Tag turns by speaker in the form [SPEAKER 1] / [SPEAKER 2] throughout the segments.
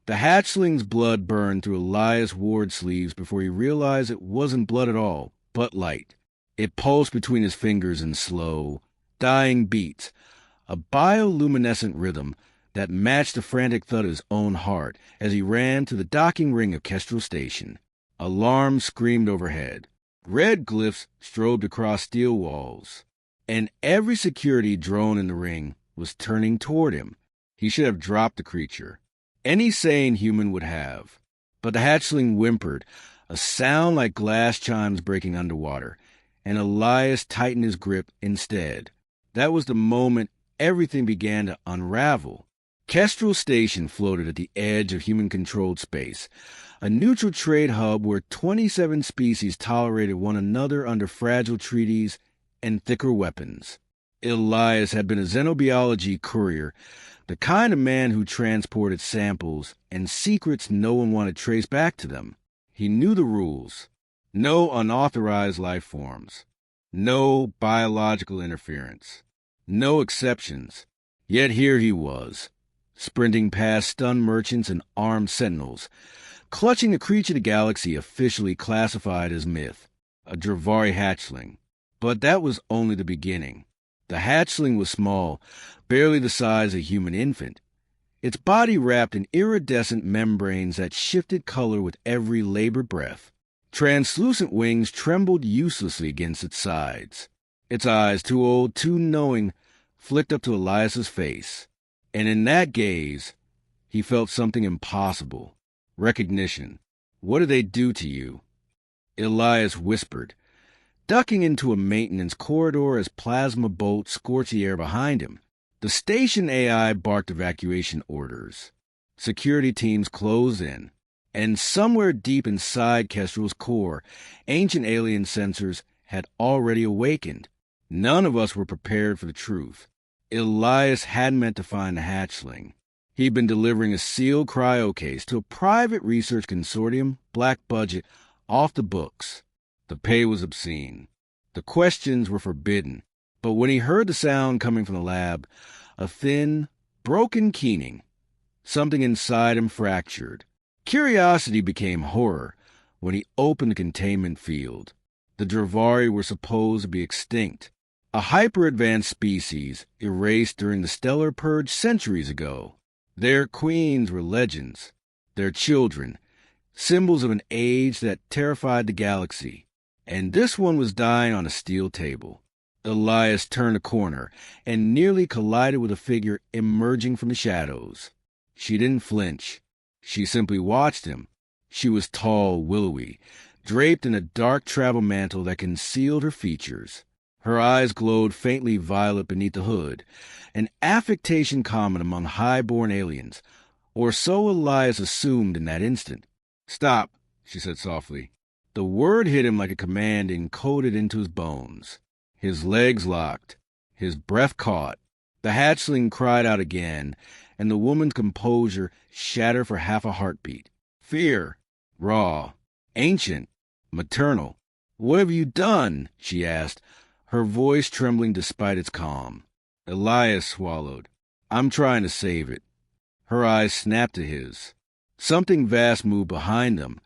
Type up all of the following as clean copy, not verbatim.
[SPEAKER 1] The hatchling's blood burned through Elias Ward's sleeves before he realized it wasn't blood at all, but light. It pulsed between his fingers in slow, dying beats, a bioluminescent rhythm that matched the frantic thud of his own heart as he ran to the docking ring of Kestrel Station. Alarms screamed overhead. Red glyphs strobed across steel walls, and every security drone in the ring was turning toward him. He should have dropped the creature. Any sane human would have. But the hatchling whimpered, a sound like glass chimes breaking underwater, and Elias tightened his grip instead. That was the moment everything began to unravel. Kestrel Station floated at the edge of human-controlled space, a neutral trade hub where 27 species tolerated one another under fragile treaties and thicker weapons. Elias had been a xenobiology courier, the kind of man who transported samples and secrets no one wanted traced back to them. He knew the rules. No unauthorized life forms. No biological interference. No exceptions. Yet here he was, sprinting past stunned merchants and armed sentinels, clutching a creature the galaxy officially classified as myth, a Dravari hatchling. But that was only the beginning. The hatchling was small, barely the size of a human infant, its body wrapped in iridescent membranes that shifted color with every labored breath. Translucent wings trembled uselessly against its sides. Its eyes, too old, too knowing, flicked up to Elias's face. And in that gaze, he felt something impossible. Recognition. What do they do to you? Elias whispered, ducking into a maintenance corridor as plasma bolts scorched the air behind him. The station AI barked evacuation orders. Security teams closed in. And somewhere deep inside Kestrel's core, ancient alien sensors had already awakened. None of us were prepared for the truth. Elias hadn't meant to find the hatchling. He'd been delivering a sealed cryo case to a private research consortium, black budget, off the books. The pay was obscene. The questions were forbidden. But when he heard the sound coming from the lab, a thin, broken keening, something inside him fractured. Curiosity became horror when he opened the containment field. The Dravari were supposed to be extinct, a hyper-advanced species erased during the Stellar Purge centuries ago. Their queens were legends, their children, symbols of an age that terrified the galaxy. And this one was dying on a steel table. Elias turned a corner and nearly collided with a figure emerging from the shadows. She didn't flinch. She simply watched him. She was tall, willowy, draped in a dark travel mantle that concealed her features. Her eyes glowed faintly violet beneath the hood, an affectation common among high-born aliens, or so Elias assumed in that instant. "Stop," she said softly. The word hit him like a command encoded into his bones. His legs locked, his breath caught. The hatchling cried out again, and the woman's composure shattered for half a heartbeat. Fear, raw, ancient, maternal. "What have you done?" she asked, her voice trembling despite its calm. Elias swallowed. "I'm trying to save it." Her eyes snapped to his. Something vast moved behind them,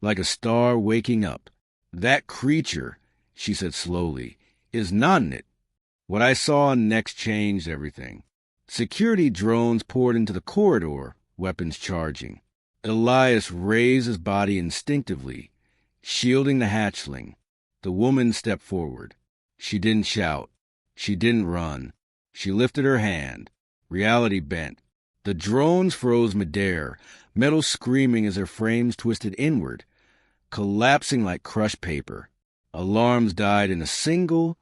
[SPEAKER 1] like a star waking up. "That creature," she said slowly, "is not in it." What I saw next changed everything. Security drones poured into the corridor, weapons charging. Elias raised his body instinctively, shielding the hatchling. The woman stepped forward. She didn't shout. She didn't run. She lifted her hand. Reality bent. The drones froze midair, metal screaming as their frames twisted inward, collapsing like crushed paper. Alarms died in a single,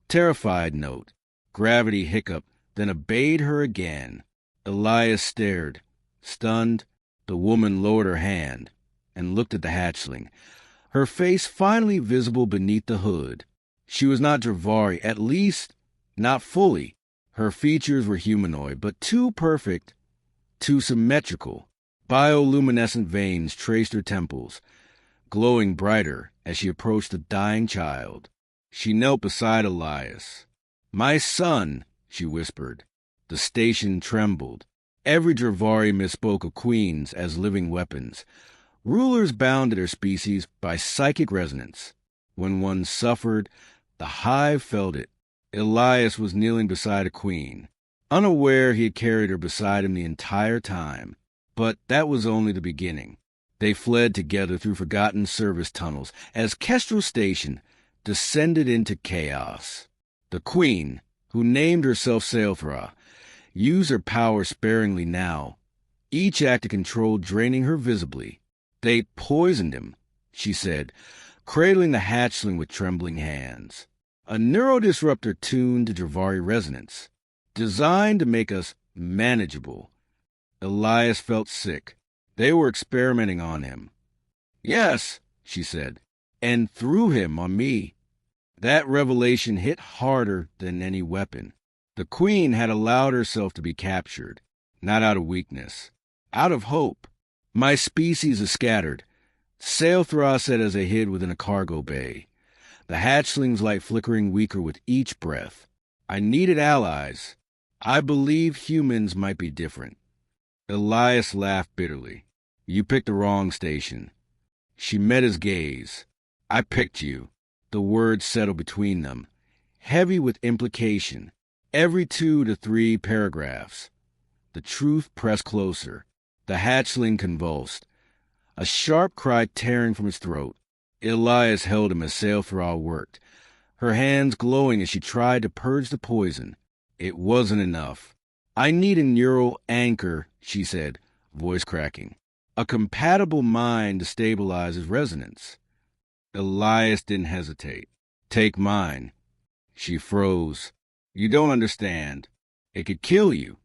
[SPEAKER 1] terrified note. Gravity hiccupped, then obeyed her again. Elias stared, stunned. The woman lowered her hand and looked at the hatchling, her face finally visible beneath the hood. She was not Dravari, at least not fully. Her features were humanoid, but too perfect, too symmetrical. Bioluminescent veins traced her temples, glowing brighter as she approached the dying child. She knelt beside Elias. "My son," she whispered. The station trembled. Every Dravari misspoke of queens as living weapons. Rulers bounded their species by psychic resonance. When one suffered, the hive felt it. Elias was kneeling beside a queen, unaware he had carried her beside him the entire time. But that was only the beginning. They fled together through forgotten service tunnels as Kestrel Station descended into chaos. The queen, who named herself Sael'thra, used her power sparingly now, each act of control draining her visibly. They poisoned him, she said, cradling the hatchling with trembling hands. A neurodisruptor tuned to Dravari resonance, designed to make us manageable. Elias felt sick. They were experimenting on him. Yes, she said, and threw him on me. That revelation hit harder than any weapon. The queen had allowed herself to be captured, not out of weakness, out of hope. My species is scattered, Sael'thra said as they hid within a cargo bay. The hatchling's light flickering weaker with each breath. I needed allies. I believe humans might be different. Elias laughed bitterly. You picked the wrong station. She met his gaze. I picked you. The words settled between them, heavy with implication. Every 2 to 3 paragraphs. The truth pressed closer. The hatchling convulsed, a sharp cry tearing from his throat. Elias held him as Sael'thra worked, her hands glowing as she tried to purge the poison. It wasn't enough. I need a neural anchor, she said, voice cracking. A compatible mind to stabilize his resonance. Elias didn't hesitate. Take mine. She froze. You don't understand. It could kill you.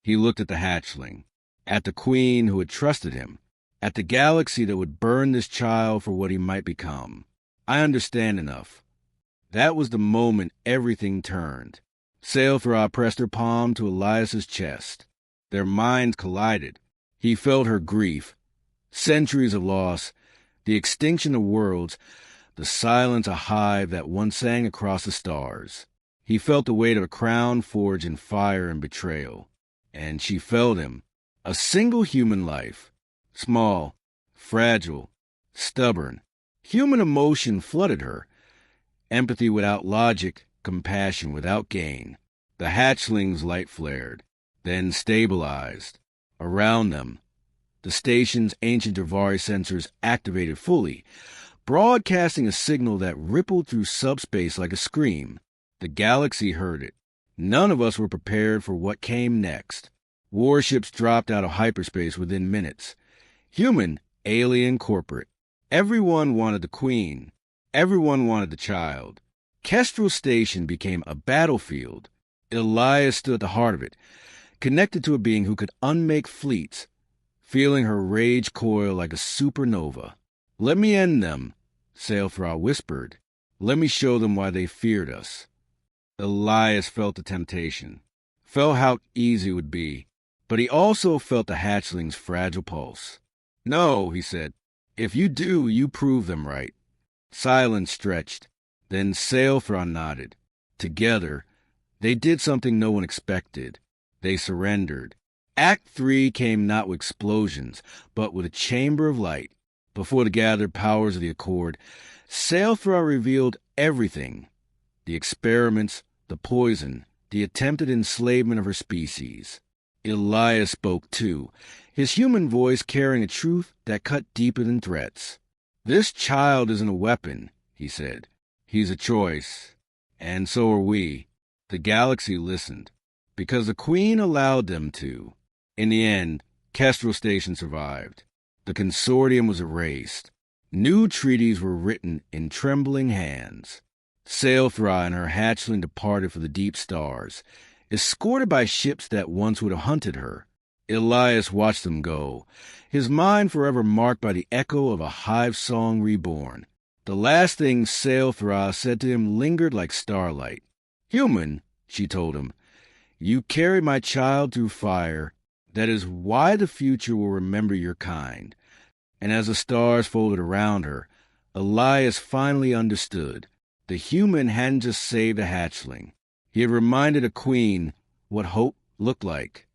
[SPEAKER 1] He looked at the hatchling, at the queen who had trusted him, at the galaxy that would burn this child for what he might become. I understand enough. That was the moment everything turned. Sael'thra pressed her palm to Elias's chest. Their minds collided. He felt her grief, centuries of loss, the extinction of worlds, the silence of hive that once sang across the stars. He felt the weight of a crown forged in fire and betrayal. And she felt him. A single human life. Small, fragile, stubborn. Human emotion flooded her. Empathy without logic, compassion without gain. The hatchling's light flared, then stabilized. Around them, the station's ancient Dravari sensors activated fully, broadcasting a signal that rippled through subspace like a scream. The galaxy heard it. None of us were prepared for what came next. Warships dropped out of hyperspace within minutes. Human, alien, corporate. Everyone wanted the queen. Everyone wanted the child. Kestrel Station became a battlefield. Elias stood at the heart of it, connected to a being who could unmake fleets, feeling her rage coil like a supernova. Let me end them, Sael'thra whispered. Let me show them why they feared us. Elias felt the temptation, felt how easy it would be, but he also felt the hatchling's fragile pulse. No, he said. If you do, you prove them right. Silence stretched. Then Sael'thra nodded. Together, they did something no one expected. They surrendered. Act 3 came not with explosions, but with a chamber of light. Before the gathered powers of the Accord, Sael'thra revealed everything. The experiments, the poison, the attempted enslavement of her species. Elias spoke too, his human voice carrying a truth that cut deeper than threats. This child isn't a weapon, he said. He's a choice. And so are we. The galaxy listened, because the Queen allowed them to. In the end, Kestrel Station survived. The consortium was erased. New treaties were written in trembling hands. Sael'thra and her hatchling departed for the deep stars, escorted by ships that once would have hunted her. Elias watched them go, his mind forever marked by the echo of a hive song reborn. The last thing Sael'thra said to him lingered like starlight. Human, she told him, you carried my child through fire. That is why the future will remember your kind. And as the stars folded around her, Elias finally understood. The human hadn't just saved a hatchling. He had reminded a queen what hope looked like.